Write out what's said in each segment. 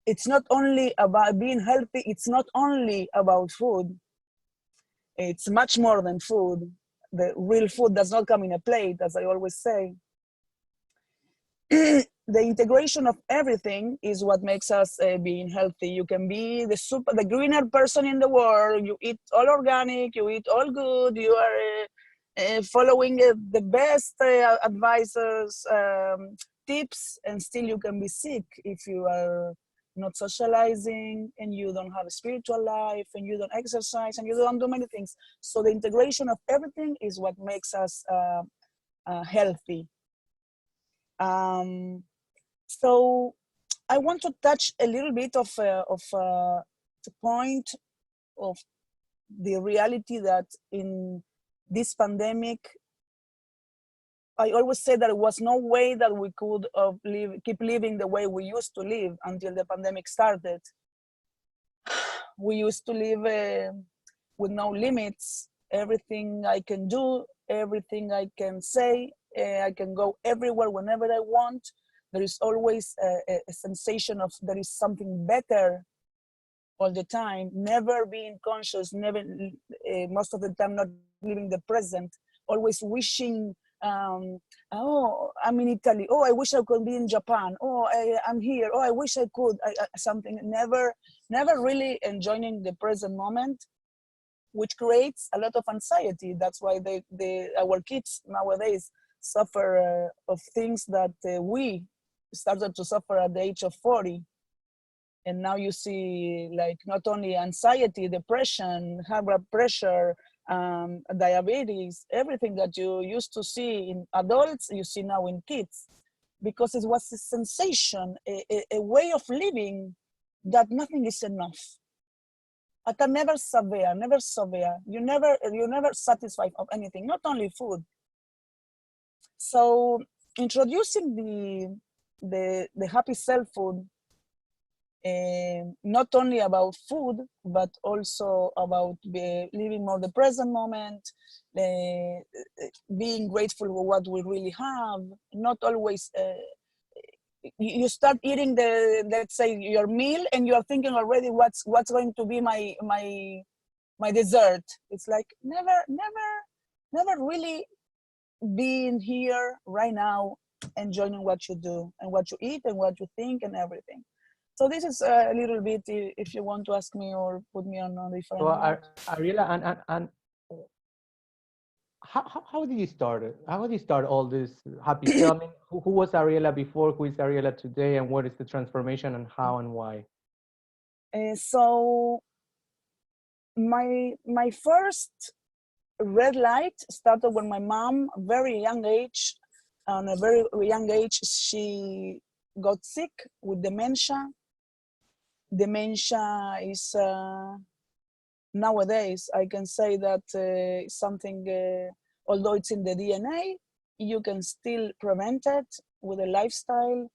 it's not only about being healthy, it's not only about food, it's much more than food. The real food does not come in a plate, as I always say. The integration of everything is what makes us being healthy. You can be the greener person in the world, you eat all organic, you eat all good, you are following the best advisors, tips, and still you can be sick if you are not socializing, and you don't have a spiritual life, and you don't exercise, and you don't do many things. So the integration of everything is what makes us healthy. So I want to touch a little bit of the point of the reality that in this pandemic, I always say that there was no way that we could keep living the way we used to live until the pandemic started. We used to live with no limits. Everything I can do, everything I can say, I can go everywhere whenever I want. There is always a sensation of there is something better all the time, never being conscious, never, most of the time not living the present, always wishing, oh, I'm in Italy, oh, I wish I could be in Japan, oh, I'm here, oh, I wish I could, something, never really enjoying the present moment, which creates a lot of anxiety. That's why our kids nowadays suffer of things that we started to suffer at the age of 40. And now you see, like, not only anxiety, depression, high blood pressure, diabetes, everything that you used to see in adults, you see now in kids, because it was a sensation, a way of living that nothing is enough. Ata never sabea. You never satisfied of anything, not only food. So introducing the happy self food, not only about food, but also about living more the present moment, being grateful for what we really have, not always, you start eating let's say your meal and you are thinking already what's going to be my dessert. It's like never really being here right now, enjoying what you do and what you eat and what you think and everything. So this is a little bit, if you want to ask me or put me on a different. Well, Ariela, and how did you start it? How did you start all this happy filming? Who was Ariela before? Who is Ariela today? And what is the transformation and how and why? So my first red light started when my mom, on a very young age, she got sick with dementia. Dementia is nowadays, I can say that something, although it's in the DNA, you can still prevent it with a lifestyle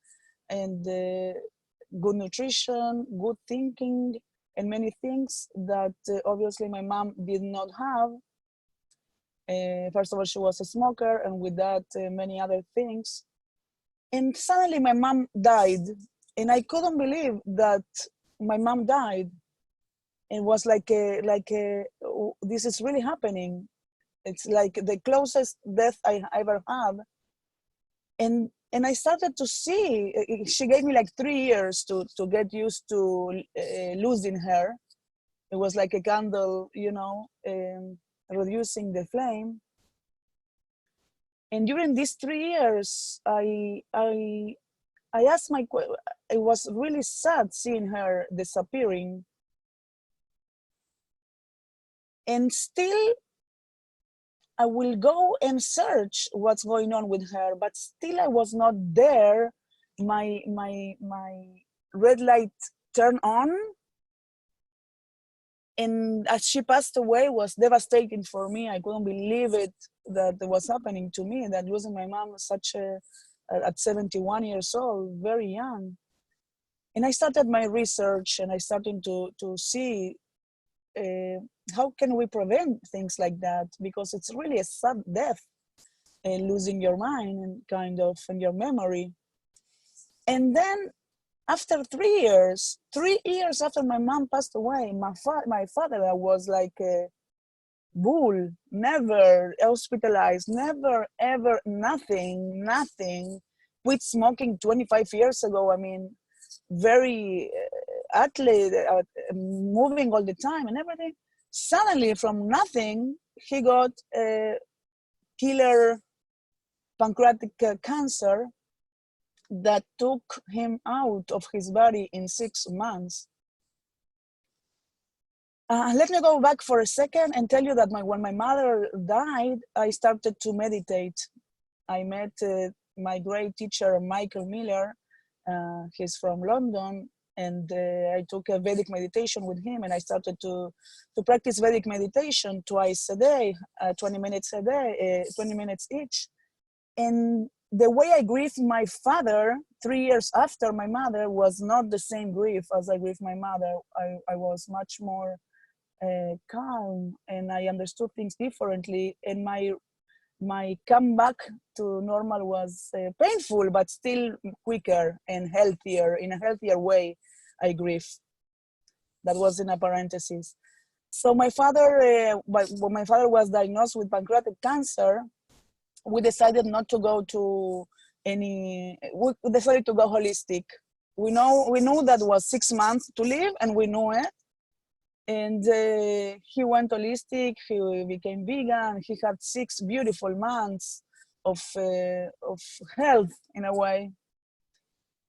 and good nutrition, good thinking, and many things that obviously my mom did not have. First of all, she was a smoker, and with that, many other things. And suddenly my mom died, and I couldn't believe that my mom died. It was like this is really happening. It's like the closest death I ever had. And I started to see, she gave me like 3 years to get used to losing her. It was like a candle, reducing the flame. And during these 3 years, I asked it was really sad seeing her disappearing. And still, I will go and search what's going on with her, but still I was not there. My red light turned on. And as she passed away, it was devastating for me. I couldn't believe it, that it was happening to me, that losing my mom at 71 years old, very young. And I started my research, and I started to see how can we prevent things like that, because it's really a sad death, losing your mind and kind of and your memory. And then After 3 years after my mom passed away, my father was like a bull, never hospitalized, never, ever, nothing. Quit smoking 25 years ago. I mean, very athlete, moving all the time and everything. Suddenly, from nothing, he got killer pancreatic cancer that took him out of his body in 6 months. Let me go back for a second and tell you that when my mother died, I started to meditate. I met my great teacher, Michael Miller. He's from London, and I took a Vedic meditation with him, and I started to practice Vedic meditation twice a day, 20 minutes a day, 20 minutes each. And the way I grieved my father 3 years after my mother was not the same grief as I grieved my mother. I was much more calm, and I understood things differently. And my comeback to normal was painful, but still quicker and healthier, in a healthier way. I grieve. That was in a parenthesis. So my father, when my father was diagnosed with pancreatic cancer, we decided not to go to we decided to go holistic. We knew that was 6 months to live, and we knew it. And he went holistic, he became vegan, he had 6 beautiful months of health in a way.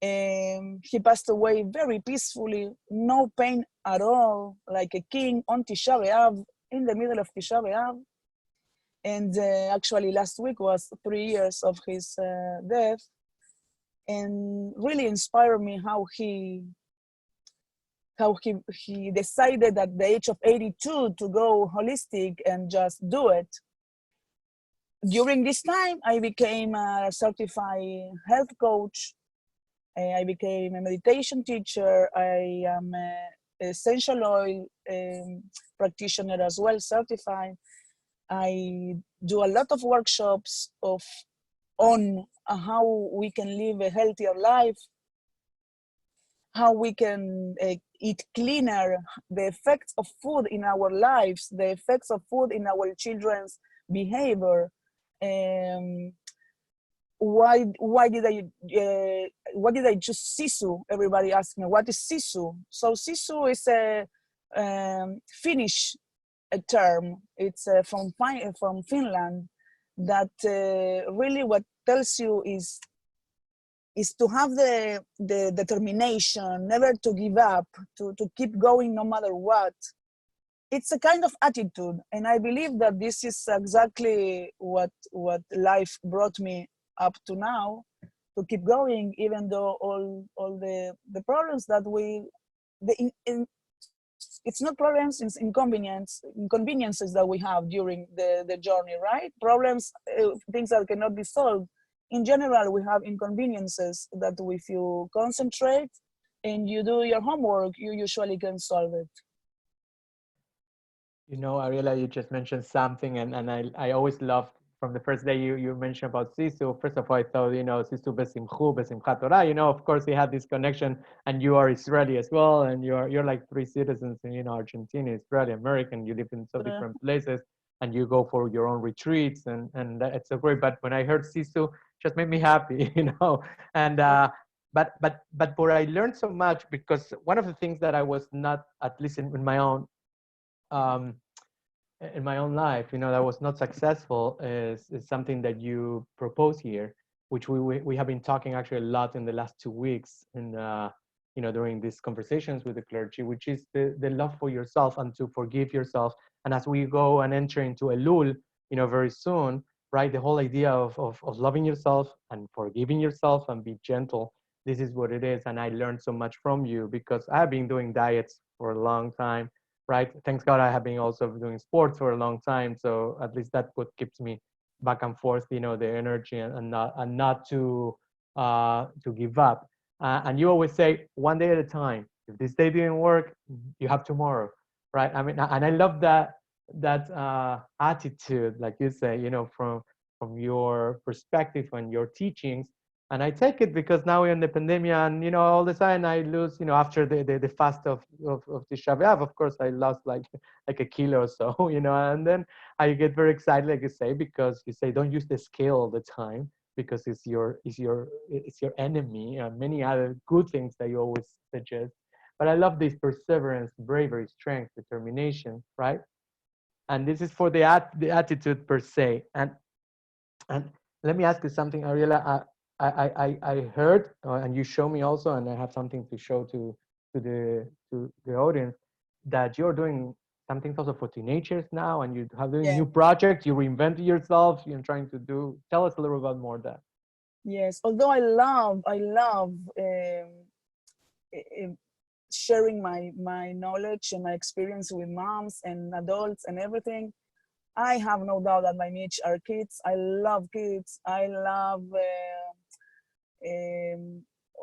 He passed away very peacefully, no pain at all, like a king on Tisha B'Av, in the middle of Tisha B'Av. And actually last week was 3 years of his death, and really inspired me how he decided at the age of 82 to go holistic and just do it. During this time, I became a certified health coach. I became a meditation teacher. I am an essential oil practitioner as well, certified. I do a lot of workshops on how we can live a healthier life, how we can eat cleaner, the effects of food in our lives, the effects of food in our children's behavior. Why did I choose Sisu? Everybody asks me, what is Sisu? So Sisu is a Finnish term. It's from Finland. That really what tells you is to have the determination, never to give up, to keep going no matter what. It's a kind of attitude, and I believe that this is exactly what life brought me up to now, to keep going, even though all the problems that it's not problems, it's inconveniences that we have during the journey, right? Problems, things that cannot be solved. In general, we have inconveniences that if you concentrate and you do your homework, you usually can solve it. You know, Ariela, you just mentioned something, and I always loved from the first day you mentioned about Sisu. First of all, I thought, you know, Sisu besimchu, besimchat Torah. You know, of course, he had this connection, and you are Israeli as well, and you're like 3 citizens in, you know, Argentina, Israeli, American. You live in so different places, and you go for your own retreats, and it's so great. But when I heard Sisu, just made me happy, you know, and but where I learned so much, because one of the things that I was not, at least in my own in my own life, you know, that was not successful is something that you propose here, which we have been talking actually a lot in the last 2 weeks, and you know, during these conversations with the clergy, which is the love for yourself and to forgive yourself. And as we go and enter into Elul, you know, very soon, right, the whole idea of loving yourself and forgiving yourself and be gentle, this is what it is. And I learned so much from you, because I have been doing diets for a long time, right? Thanks God, I have been also doing sports for a long time, so at least that's what keeps me back and forth, you know, the energy, and not to give up. And you always say, one day at a time. If this day didn't work, you have tomorrow, right? I mean, and I love that attitude, like you say, you know, from your perspective and your teachings, And I take it because now we're in the pandemic, and all the time I lose, after the fast of Tisha B'Av, of course I lost like a kilo or so, and then I get very excited, like you say, because you say don't use the scale all the time because it's your enemy, and many other good things that you always suggest. But I love this perseverance, bravery, strength, determination, right? And this is for the attitude per se. And let me ask you something, Ariela. I heard, and you show me also, and I have something to show to the audience, that you're doing something also for teenagers now, and you have doing Yeah. new projects. You reinvented yourself. You're trying to do. Tell us a little bit more of that. Yes, although I love sharing my knowledge and my experience with moms and adults and everything. I have no doubt that my niche are kids. I love kids. I love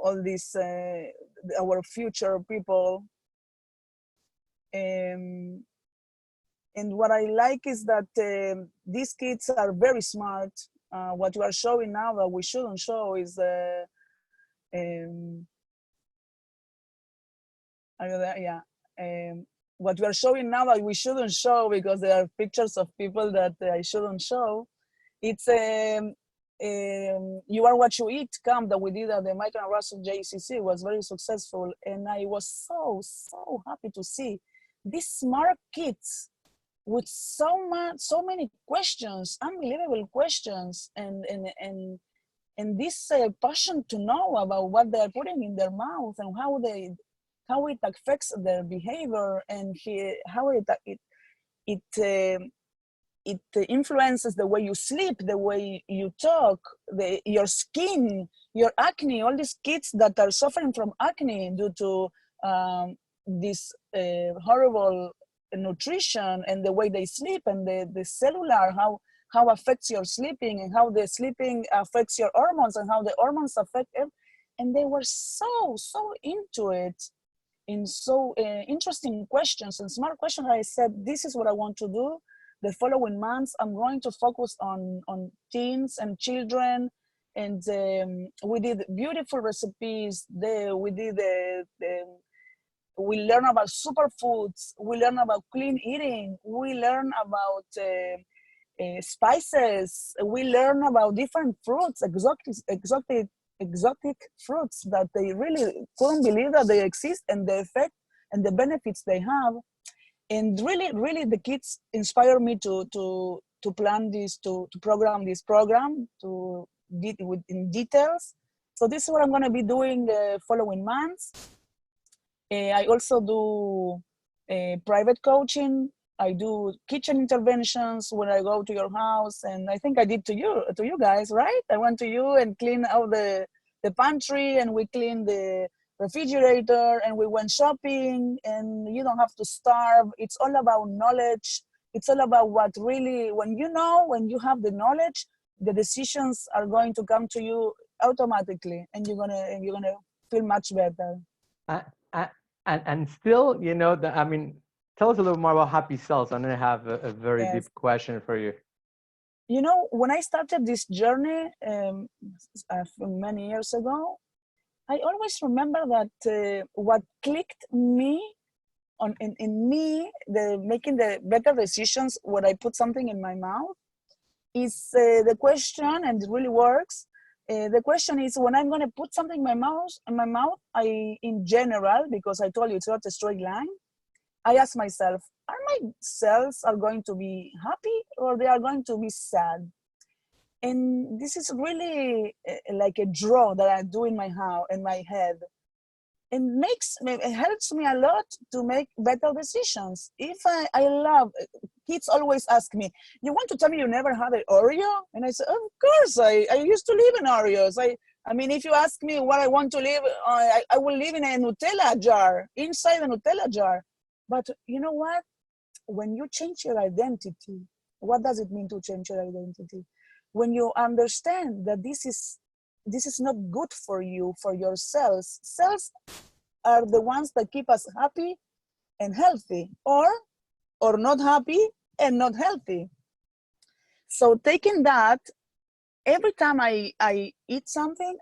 all these our future people. And what I like is that these kids are very smart. What you are showing now that we shouldn't show is what we are showing now that we shouldn't show because there are pictures of people that I shouldn't show. It's you are what you eat camp that we did at the Michael and Russell JCC was very successful, and I was so happy to see these smart kids with so many questions, unbelievable questions, and this passion to know about what they are putting in their mouth and how it affects their behavior and how it influences the way you sleep, the way you talk, your skin, your acne. All these kids that are suffering from acne due to this horrible nutrition and the way they sleep and the cellular, how affects your sleeping and how the sleeping affects your hormones and how the hormones affect it. And they were so into it in so interesting questions and smart questions. I said, this is what I want to do. The following months, I'm going to focus on teens and children. And we did beautiful recipes. We learn about superfoods. We learn about clean eating. We learn about spices. We learn about different fruits, exotic fruits that they really couldn't believe that they exist, and the effect and the benefits they have. And really the kids inspire me to plan this, to program this program in details. So this is what I'm going to be doing the following months. I also do private coaching. I do kitchen interventions when I go to your house, and I think I did to you guys, right? I went to you and cleaned out the pantry, and we cleaned the refrigerator, and we went shopping, and you don't have to starve. It's all about knowledge. It's all about what really, when you have the knowledge, the decisions are going to come to you automatically, and you're gonna feel much better. And still, tell us a little more about Happy Cells. And I have a very deep question for you. When I started this journey many years ago, I always remember that what clicked me in me, making the better decisions when I put something in my mouth, is the question, and it really works. The question is, when I'm going to put something in my mouth, I, in general, because I told you it's not a straight line, I ask myself, are my cells going to be happy or they are going to be sad? And this is really like a draw that I do in my head. It helps me a lot to make better decisions. If I love, kids always ask me, you want to tell me you never had an Oreo? And I say, of course, I used to live in Oreos. I mean, if you ask me what I want to live, I will live in a Nutella jar, inside a Nutella jar. But you know what? When you change your identity, what does it mean to change your identity? When you understand that this is not good for you, for your cells. Cells are the ones that keep us happy and healthy, or not happy and not healthy. So taking that every time I eat something,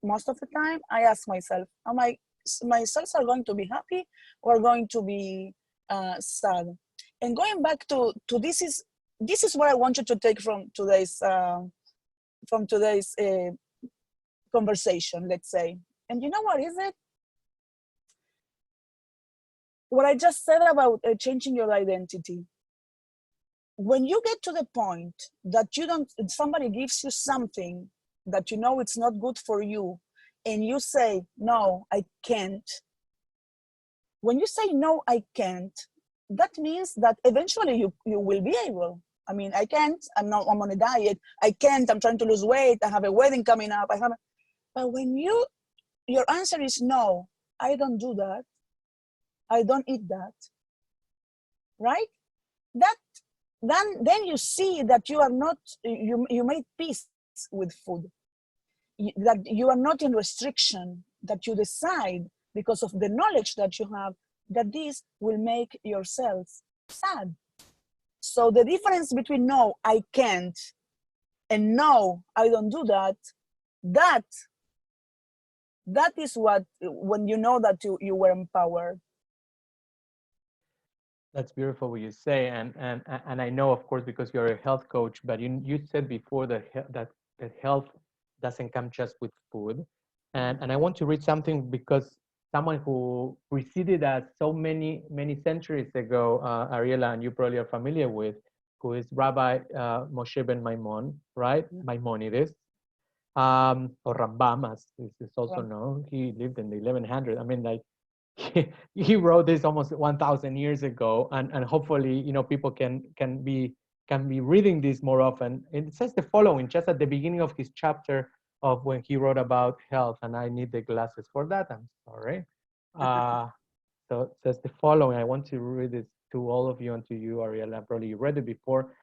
most of the time I ask myself, my cells are going to be happy or going to be sad? And going back to this is what I want you to take from today's conversation, let's say. And you know what is it? What I just said about changing your identity. When you get to the point that somebody gives you something that you know it's not good for you, and you say, no, I can't. When you say, no, I can't, that means that eventually you will be able. I mean, I can't, I'm on a diet. I can't, I'm trying to lose weight. I have a wedding coming up. But when your answer is no, I don't do that. I don't eat that, right? Then you see that you are not, you made peace with food, that you are not in restriction, that you decide because of the knowledge that you have that this will make yourself sad. So the difference between no, I can't, and no, I don't do that, that is what, when you know that you were empowered. That's beautiful what you say, and I know, of course, because you're a health coach, but you said before that health doesn't come just with food, and I want to read something because someone who preceded us so many centuries ago, Ariela, and you probably are familiar with, who is Rabbi Moshe ben Maimon, right? Maimonides, or Rambam, as is also known. He lived in the 1100s. I mean, like, he wrote this almost 1,000 years ago, and hopefully, you know, people can be reading this more often. It says the following, just at the beginning of his chapter of when he wrote about health, and I need the glasses for that, I'm sorry. So it says the following. I want to read this to all of you and to you, Ariela. Probably you read it before.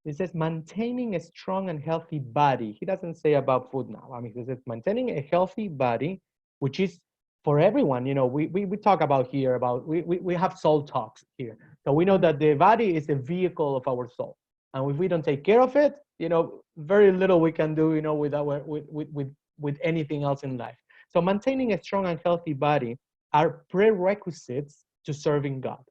It says, maintaining a strong and healthy body. He doesn't say about food now. I mean, he says maintaining a healthy body, which is for everyone. You know, we talk about here about, we have soul talks here. So we know that the body is a vehicle of our soul. And if we don't take care of it, you know, very little we can do, you know, with anything else in life. So maintaining a strong and healthy body are prerequisites to serving God.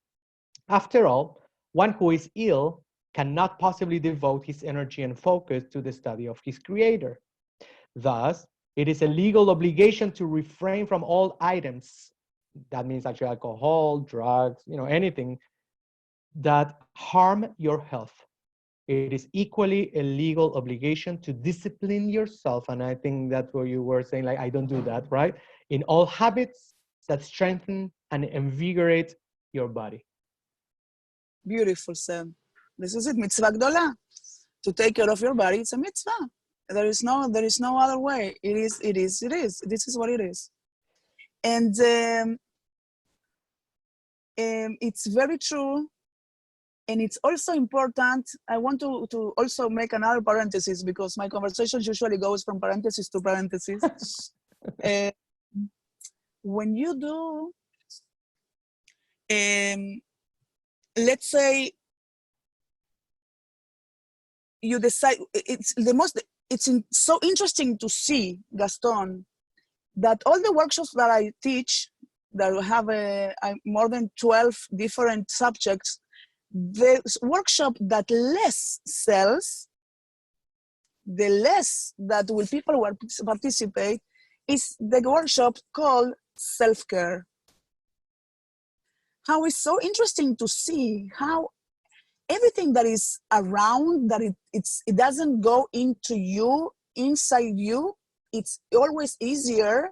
After all, one who is ill cannot possibly devote his energy and focus to the study of his creator. Thus, it is a legal obligation to refrain from all items, that means actually alcohol, drugs, you know, anything that harm your health. It is equally a legal obligation to discipline yourself, and I think that's what you were saying, like, I don't do that, right? In all habits that strengthen and invigorate your body. Beautiful, Sam. This is it, mitzvah gdola. To take care of your body, it's a mitzvah. There is no other way. It is. This is what it is. And it's very true. And it's also important. I want to also make another parenthesis, because my conversation usually goes from parenthesis to parenthesis. When you do, let's say, you decide, it's so interesting to see, Gaston, that all the workshops that I teach, that have more than 12 different subjects, the workshop that less sells, the less that will people will participate, is the workshop called self-care. How it's so interesting to see how everything that is around, that it doesn't go into you, inside you, it's always easier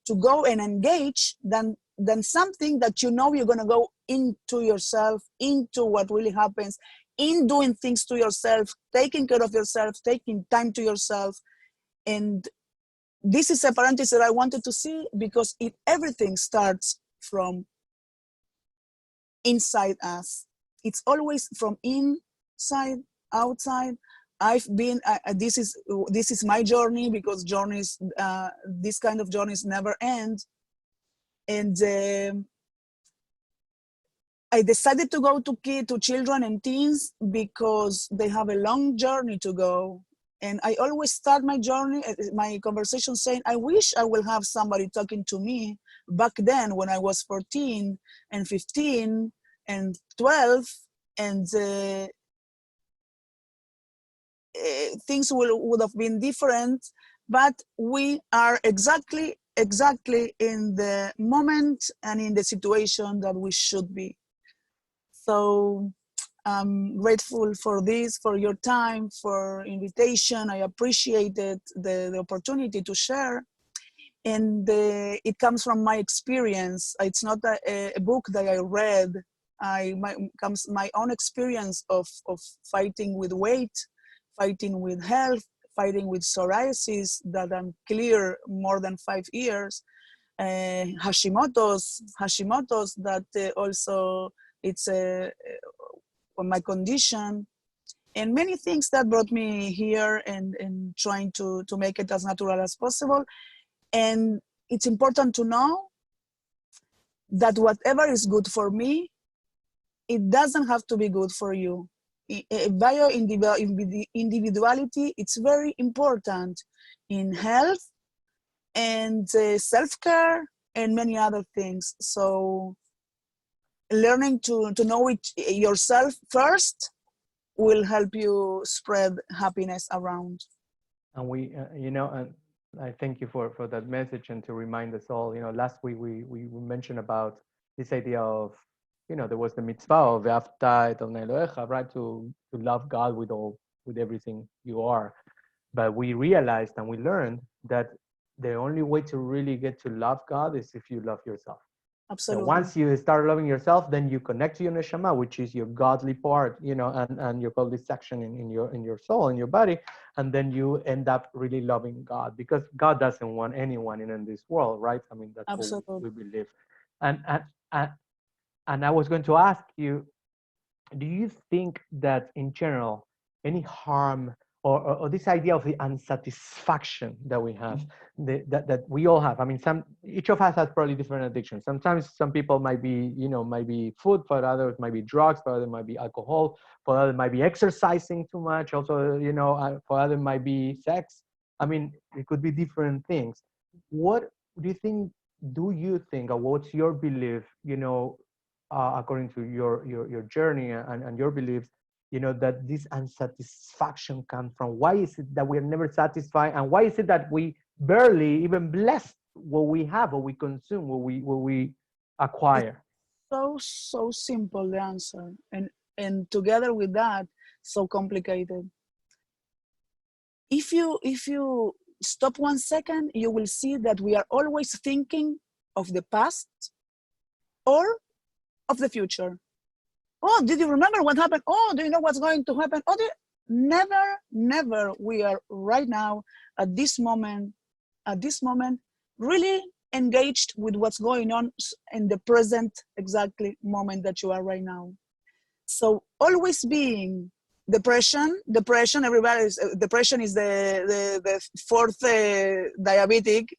to go and engage than something that you know you're going to go into yourself, into what really happens, in doing things to yourself, taking care of yourself, taking time to yourself. And this is a parenthesis that I wanted to see, because everything starts from inside us. It's always from inside, outside. I've been, this is my journey, because journeys, this kind of journeys never end. And I decided to go to children and teens because they have a long journey to go. And I always start my journey, my conversation saying, I wish I will have somebody talking to me back then when I was 14 and 15 and 12, and things would have been different, but we are exactly in the moment and in the situation that we should be. So I'm grateful for this, for your time, for invitation. I appreciated the opportunity to share. And it comes from my experience. It's not a book that I read. Comes my own experience of fighting with weight, fighting with health, fighting with psoriasis that I'm clear more than 5 years. Hashimoto's that also it's my condition, and many things that brought me here, and trying to make it as natural as possible. And it's important to know that whatever is good for me, it doesn't have to be good for you. Individuality, it's very important in health and self-care and many other things. So learning to know yourself first will help you spread happiness around. And we, and I thank you for that message, and to remind us all, last week we mentioned about this idea of, there was the mitzvah of Ve'afta et Adonai Elohecha, right? To love God with everything you are. But we realized and we learned that the only way to really get to love God is if you love yourself. Absolutely. So once you start loving yourself, then you connect to your neshama, which is your godly part, and your godly section in your soul, in your body, and then you end up really loving God, because God doesn't want anyone in this world, right? I mean, that's Absolutely. what we believe. And I was going to ask you, do you think that in general, any harm or this idea of the unsatisfaction that we have, that we all have? I mean, each of us has probably different addictions. Sometimes some people might be food, for others might be drugs, for others might be alcohol, for others might be exercising too much. Also, for others might be sex. I mean, it could be different things. What do you think? Or what's your belief? According to your journey and your beliefs, that this unsatisfaction comes from? Why is it that we're never satisfied, and why is it that we barely even bless what we have, what we consume, what we acquire? It's so simple, the answer, and together with that, so complicated. If you stop 1 second, you will see that we are always thinking of the past or of the future. Oh, did you remember what happened? Oh, do you know what's going to happen? Oh, never. We are right now at this moment, really engaged with what's going on in the present exactly moment that you are right now. So always being depression, depression is the fourth diabetic.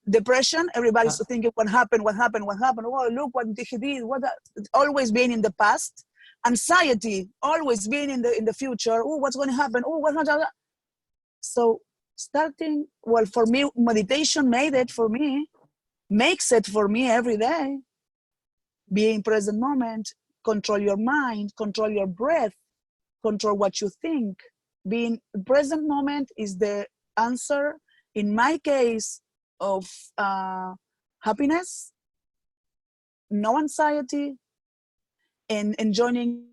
Depression, everybody's thinking what happened. Oh, look what he did. Always being in the past. Anxiety, always being in the future. Oh, what's going to happen? Oh, what's going to happen? So starting, well, for me, meditation makes it for me every day. Being present moment, control your mind, control your breath, control what you think. Being present moment is the answer, in my case, of happiness, no anxiety, and enjoying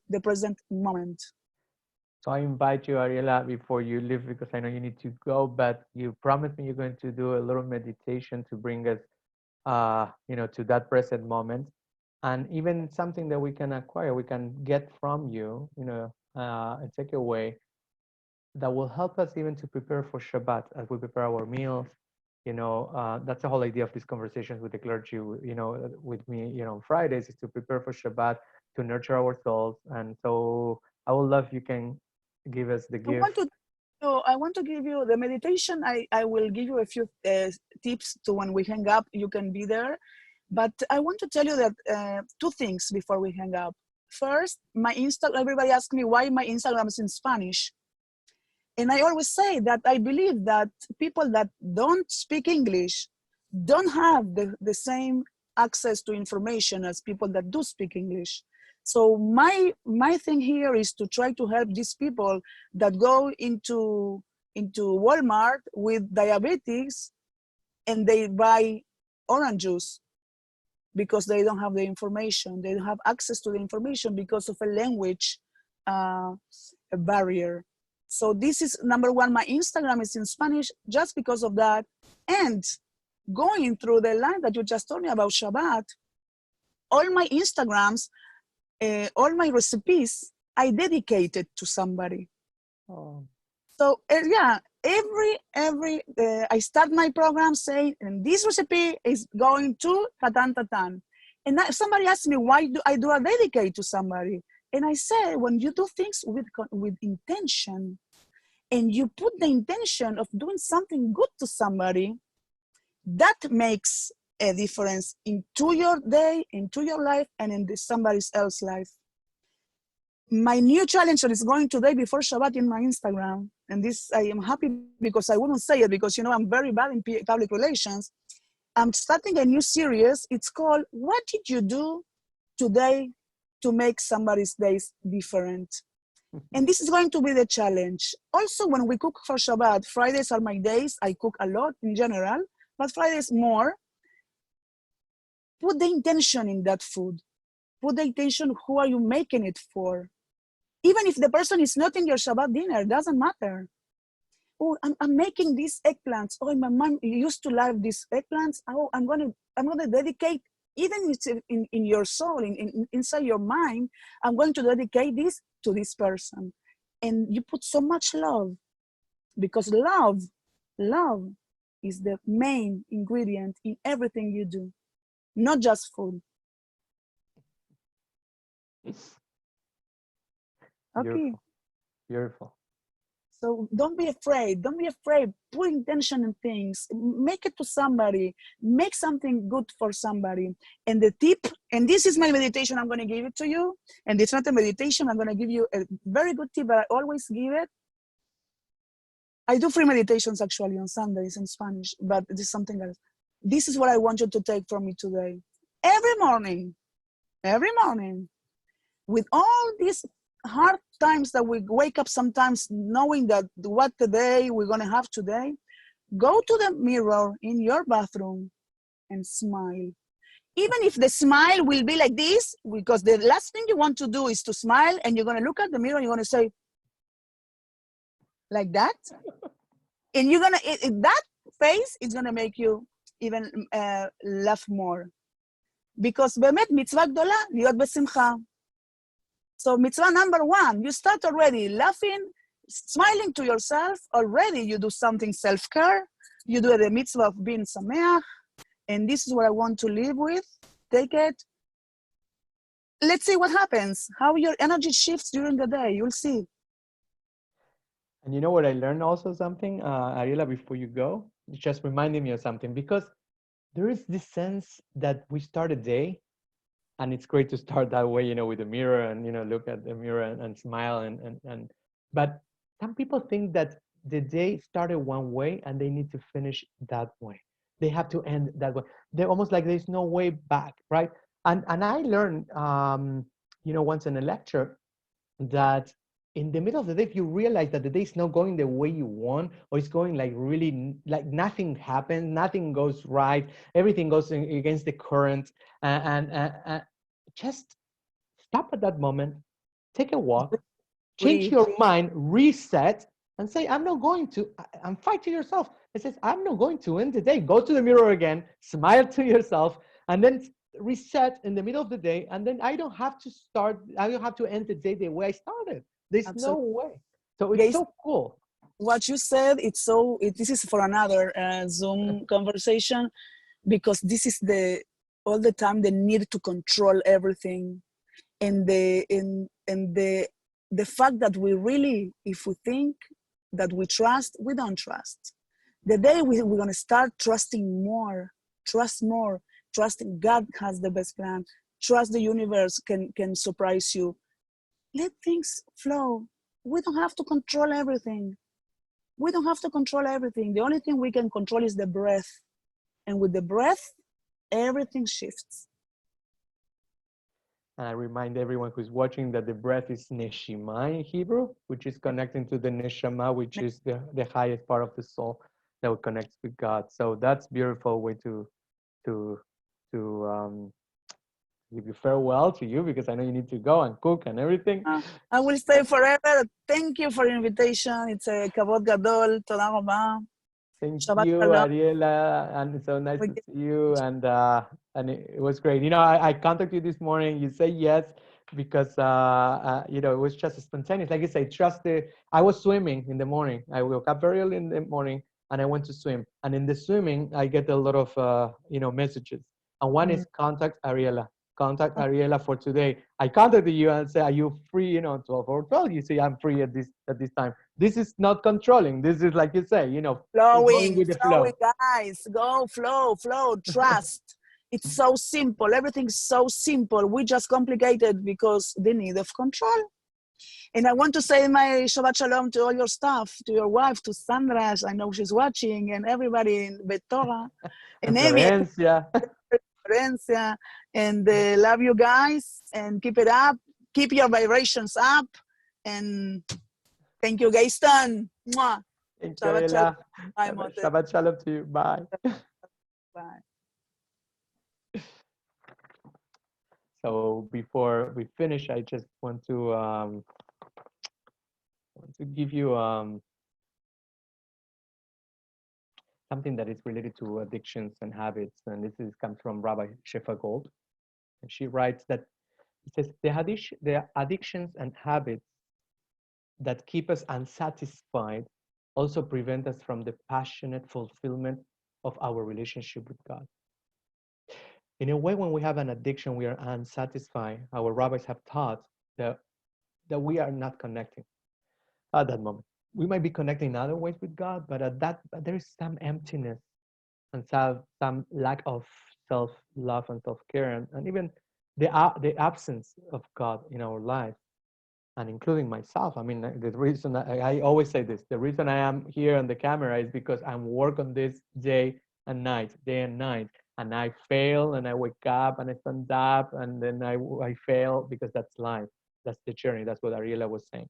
the present moment. So I invite you, Ariela, before you leave, because I know you need to go, but you promised me you're going to do a little meditation to bring us, to that present moment, and even something that we can acquire, we can get from you, and take away, that will help us even to prepare for Shabbat as we prepare our meals. That's the whole idea of these conversations with the clergy, with me, on Fridays, is to prepare for Shabbat, to nurture our souls. And so I would love if you can give us the gift. I want to give you the meditation. I will give you a few tips to when we hang up, you can be there. But I want to tell you that 2 things before we hang up. First, my Instagram, everybody asks me why my Instagram is in Spanish. And I always say that I believe that people that don't speak English don't have the same access to information as people that do speak English. So my thing here is to try to help these people that go into Walmart with diabetes and they buy orange juice because they don't have the information. They don't have access to the information because of a language a barrier. So this is number one. My Instagram is in Spanish just because of that. And going through the line that you just told me about Shabbat, all my Instagrams, all my recipes, I dedicated to somebody. Oh. So yeah, every I start my program saying, and this recipe is going to tatan tatan. And somebody asked me, why do I do a dedicate to somebody? And I say, when you do things with intention, and you put the intention of doing something good to somebody, that makes a difference into your day, into your life, and in somebody else's life. My new challenge that is going today before Shabbat in my Instagram, and this I am happy because I wouldn't say it because, you know, I'm very bad in public relations. I'm starting a new series. It's called, What Did You Do Today to Make Somebody's Days Different? And this is going to be the challenge. Also, when we cook for Shabbat, Fridays are my days. I cook a lot in general, but Fridays more. Put the intention in that food. Put the intention, who are you making it for? Even if the person is not in your Shabbat dinner, doesn't matter. Oh, I'm making these eggplants. Oh, my mom used to love these eggplants. Oh, I'm gonna dedicate, even if it's in your soul, inside your mind, I'm going to dedicate this to this person. And you put so much love, because love is the main ingredient in everything you do, not just food. Okay. Beautiful. Beautiful. So don't be afraid. Don't be afraid. Put intention in things. Make it to somebody. Make something good for somebody. And the tip, and this is my meditation, I'm going to give it to you. And it's not a meditation. I'm going to give you a very good tip, but I always give it. I do free meditations actually on Sundays in Spanish, but this is something else. This is what I want you to take from me today. Every morning, with all these hard times that we wake up sometimes knowing that what today we're going to have today, go to the mirror in your bathroom and smile. Even if the smile will be like this, because the last thing you want to do is to smile, and you're going to look at the mirror and you're going to say, like that. And you're going to, that face is going to make you even laugh more. Because באמת מצווה גדולה, להיות בשמחה. So mitzvah number one, you start already laughing, smiling to yourself. Already you do something self-care. You do the mitzvah of being sameach. And this is what I want to live with. Take it. Let's see what happens, how your energy shifts during the day. You'll see. And you know what I learned also something, Ariela, before you go? It just reminded me of something, because there is this sense that we start a day, and it's great to start that way, you know, with the mirror and, you know, look at the mirror and smile and but some people think that the day started one way and they need to finish that way. They have to end that way. They're almost like there's no way back, right? And I learned, you know, once in a lecture that in the middle of the day, if you realize that the day is not going the way you want, or it's going like really, like nothing happens, nothing goes right, everything goes against the current, and just stop at that moment, take a walk, change your mind, reset, and say, I'm not going to, and fight to yourself. It says, I'm not going to end the day. Go to the mirror again, smile to yourself, and then reset in the middle of the day. And then I don't have to end the day the way I started. There's Absolutely. No way. So it's so cool. What you said, this is for another Zoom conversation, because this is all the time the need to control everything. And the fact that we really, if we think that we trust, we don't trust. The day we're going to start trusting more, trusting God has the best plan, trust the universe can surprise you. Let things flow. We don't have to control everything. We don't have to control everything. The only thing we can control is the breath. And with the breath, everything shifts. And I remind everyone who's watching that the breath is neshima in Hebrew, which is connecting to the neshama, which is the highest part of the soul that connects with God. So that's beautiful way to give you farewell to you, because I know you need to go and cook and everything. I will stay forever. Thank you for the invitation. It's a kavod gadol. Toda rabah. Thank Shabbat you, shalom. Ariela, and it's so nice to see you. And it was great. You know, I contacted you this morning. You say yes because you know, it was just spontaneous. Like you say, I was swimming in the morning. I woke up very early in the morning and I went to swim. And in the swimming, I get a lot of you know, messages. And one is contact Ariela. Contact Ariela for today. I contacted you and said, are you free, you know, 12 or 12? You say, I'm free at this time. This is not controlling. This is, like you say, you know, going with the flow. Guys, go, flow, trust. It's so simple. Everything's so simple. We just complicate it because the need of control. And I want to say my Shabbat Shalom to all your staff, to your wife, to Sandra, I know she's watching, and everybody in Betora, and Amy. Florencia, and love you guys, and keep it up. Keep your vibrations up, and thank you, Gaston. Mwah. Thank you, Ariela. Shabbat Shalom to you. Bye. Bye. So before we finish, I just want to give you something that is related to addictions and habits, and this comes from Rabbi Shefa Gold, and she writes that it says the addictions and habits that keep us unsatisfied also prevent us from the passionate fulfillment of our relationship with God. In a way, when we have an addiction, we are unsatisfied. Our rabbis have taught that we are not connecting at that moment. We might be connecting in other ways with God, but there is some emptiness and some lack of self-love and self-care, and even the absence of God in our life, and including myself. I mean, the reason I always say this, the reason I am here on the camera is because I'm working on this day and night, and I fail, and I wake up, and I stand up, and then I fail, because that's life. That's the journey. That's what Ariela was saying.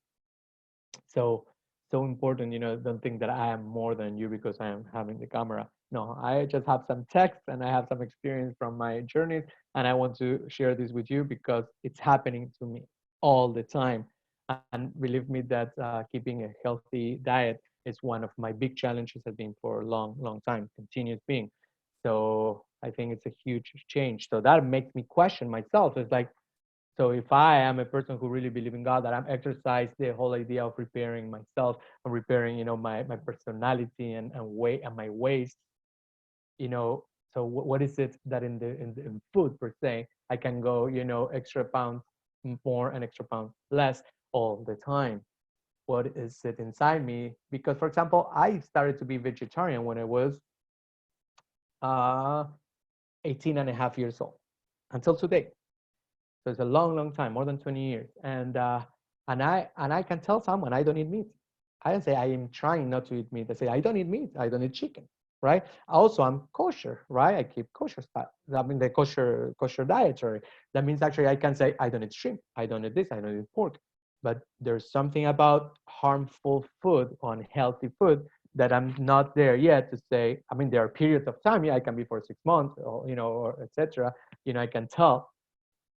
So important, you know, don't think that I am more than you because I am having the camera. No, I just have some text and I have some experience from my journeys, and I want to share this with you because it's happening to me all the time. And believe me that keeping a healthy diet is one of my big challenges, has been for a long time, continues being. So I think it's a huge change. So that makes me question myself. It's like, so if I am a person who really believes in God, that I'm exercise the whole idea of repairing myself and repairing, you know, my personality and my ways, you know. So what is it that in food per se, I can go, you know, extra pounds more and extra pounds less all the time? What is it inside me? Because, for example, I started to be vegetarian when I was 18 and a half years old until today. So it's a long time, more than 20 years. And I can tell someone I don't eat meat. I don't say I am trying not to eat meat. I say I don't eat meat. I don't eat chicken, right? Also, I'm kosher, right? I keep kosher style. I mean, the kosher dietary. That means actually I can say I don't eat shrimp. I don't eat this. I don't eat pork. But there's something about harmful food, unhealthy food, that I'm not there yet to say. I mean, there are periods of time. Yeah, I can be for 6 months, or, you know, or etc. You know, I can tell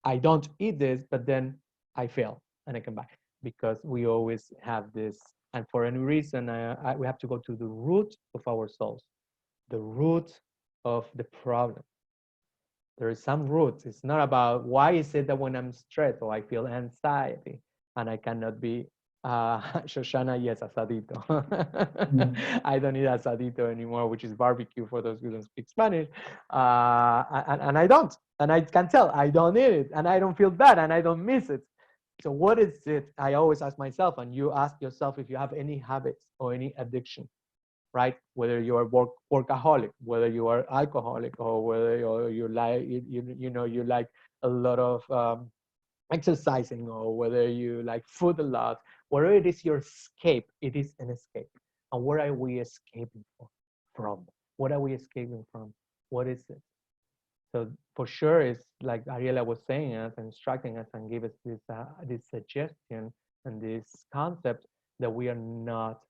I don't eat this, but then I fail and I come back, because we always have this. And for any reason, we have to go to the root of our souls, the root of the problem. There is some roots. It's not about why is it that when I'm stressed or I feel anxiety and I cannot be Shoshana, yes, asadito. I don't eat asadito anymore, which is barbecue for those who don't speak Spanish. And I don't. And I can tell I don't eat it, and I don't feel bad, and I don't miss it. So what is it? I always ask myself, and you ask yourself, if you have any habits or any addiction, right? Whether you are workaholic, whether you are alcoholic, or whether you like you like a lot of exercising, or whether you like food a lot, whatever it is your escape, it is an escape. And what are we escaping from? What are we escaping from? What is it? So for sure, it's like Ariela was saying us, instructing us, and gave us this suggestion and this concept that we are not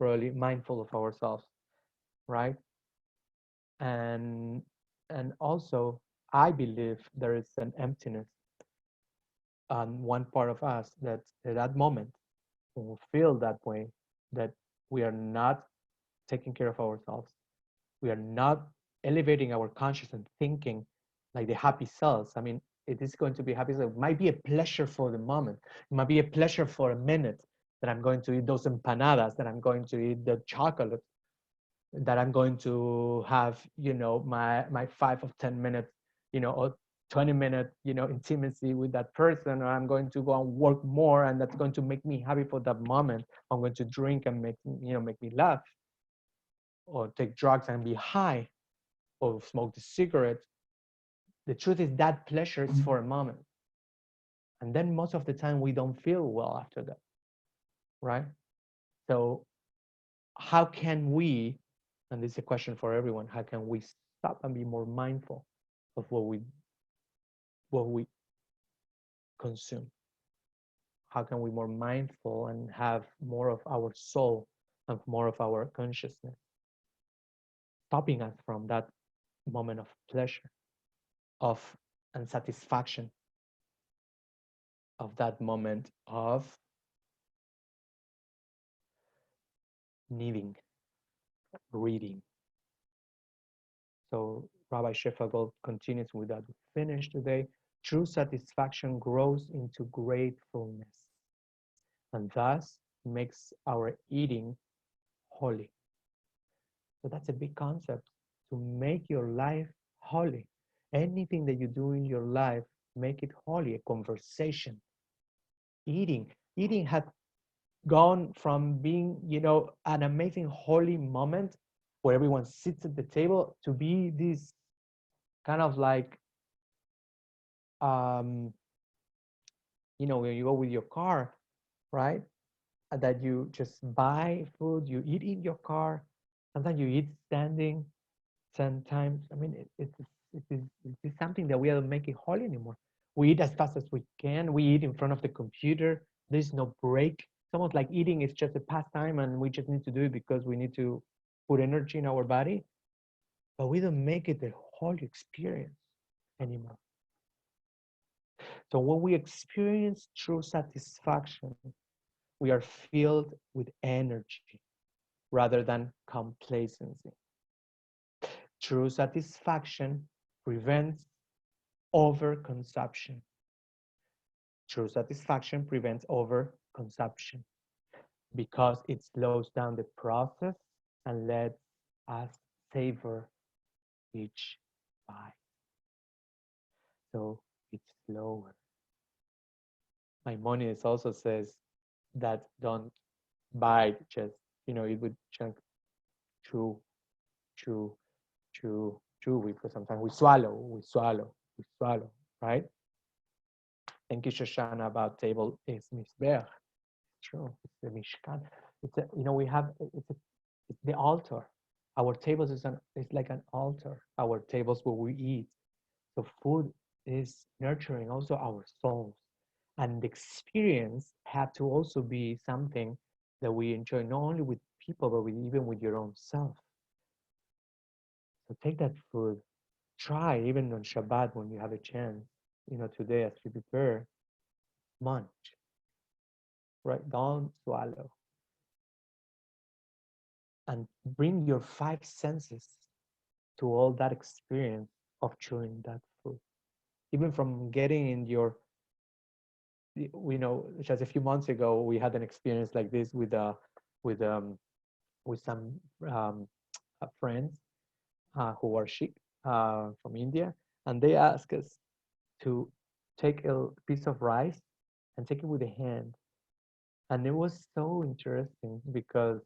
really mindful of ourselves, right? And also, I believe there is an emptiness on one part of us that at that moment, when we feel that way, that we are not taking care of ourselves, we are not elevating our conscious and thinking like the happy selves. I mean, it is going to be happy. So it might be a pleasure for the moment. It might be a pleasure for a minute that I'm going to eat those empanadas, that I'm going to eat the chocolate, that I'm going to have, my 5 or 10 minutes, or 20-minute, intimacy with that person, or I'm going to go and work more, and that's going to make me happy for that moment. I'm going to drink and make me laugh, or take drugs and be high, or smoke the cigarette. The truth is that pleasure is for a moment. And then most of the time we don't feel well after that, right? So how can we, and this is a question for everyone, how can we stop and be more mindful of what we consume? How can we be more mindful and have more of our soul and more of our consciousness, stopping us from that moment of pleasure, of unsatisfaction, of that moment of needing, reading. So Rabbi Shefagol continues with that. We finish today. True satisfaction grows into gratefulness, and thus makes our eating holy. So that's a big concept, to make your life holy. Anything that you do in your life, make it holy. A conversation, eating had gone from being, an amazing holy moment where everyone sits at the table to be this kind of like, when you go with your car, right? That you just buy food, you eat in your car. Sometimes you eat standing. Sometimes, I mean, it's something that we are making holy anymore. We eat as fast as we can. We eat in front of the computer. There's no break. It's almost like eating is just a pastime, and we just need to do it because we need to put energy in our body. But we don't make it a holy experience anymore. So when we experience true satisfaction, we are filled with energy rather than complacency. True satisfaction prevents overconsumption. True satisfaction prevents overconsumption because it slows down the process and lets us savor each bite. So it's slower. Maimonides also says that don't bite, just, it would chunk, chew, chew, chew, chew, because sometimes we swallow, right? Thank you, Shoshana, about table is Mizbeach. True, it's the Mishkan. We have, it's the altar. Our tables is like an altar. Our tables where we eat. So food is nurturing also our souls. And the experience had to also be something that we enjoy, not only with people, but even with your own self. So take that food, try even on Shabbat when you have a chance, today as we prepare, munch, right? Don't swallow. And bring your 5 senses to all that experience of chewing that food. Even from getting in your, just a few months ago, we had an experience like this with some friends who are Sikh from India, and they asked us to take a piece of rice and take it with a hand. And it was so interesting because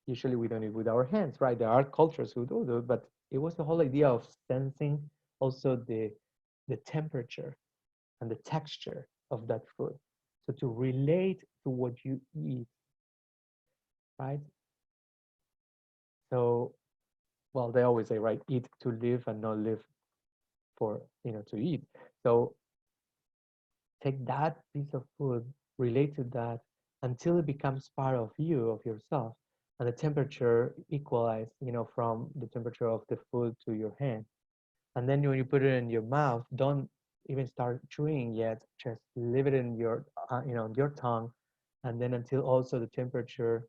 usually we don't eat with our hands, right? There are cultures who do, but it was the whole idea of sensing also the temperature and the texture of that food. So to relate to what you eat, right? So, well, they always say, right, eat to live and not live for, to eat. So take that piece of food, relate to that until it becomes part of you, of yourself, and the temperature equalize, from the temperature of the food to your hand. And then when you put it in your mouth, don't even start chewing yet. Just leave it in your, your tongue, and then until also the temperature,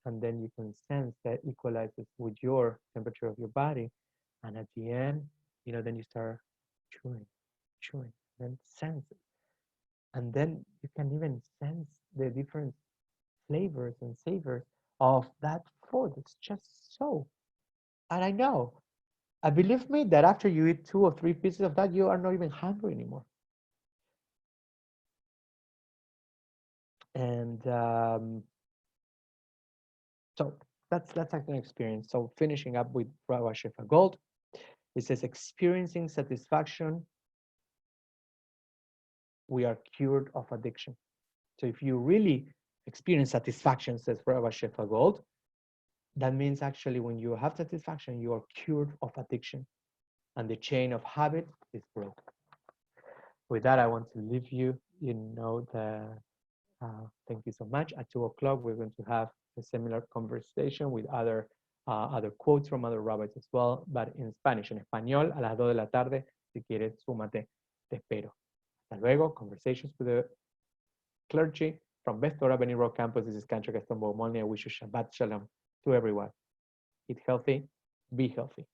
and then you can sense that equalizes with your temperature of your body. And at the end, then you start chewing, chewing, and sense it. And then you can even sense the different flavors and savors of that food. It's just so. And I know, believe me that after you eat 2 or 3 pieces of that, you are not even hungry anymore. And so that's an experience. So finishing up with Rabbi Shefa Gold, it says, experiencing satisfaction, we are cured of addiction. So if you really experience satisfaction, says Rabbi Shefa Gold, that means actually when you have satisfaction, you are cured of addiction, and the chain of habit is broken. With that, I want to leave you, thank you so much. At 2 o'clock, we're going to have a similar conversation with other quotes from other rabbis as well, but in Spanish, en español, a las 2 de la tarde. Si quieres, súmate, te espero. Hasta luego. Conversations with the clergy from Beth Torah Benny Rock Campus. This is Cantor Gastón Bogomolni. I wish you Shabbat Shalom to everyone. Eat healthy, be healthy.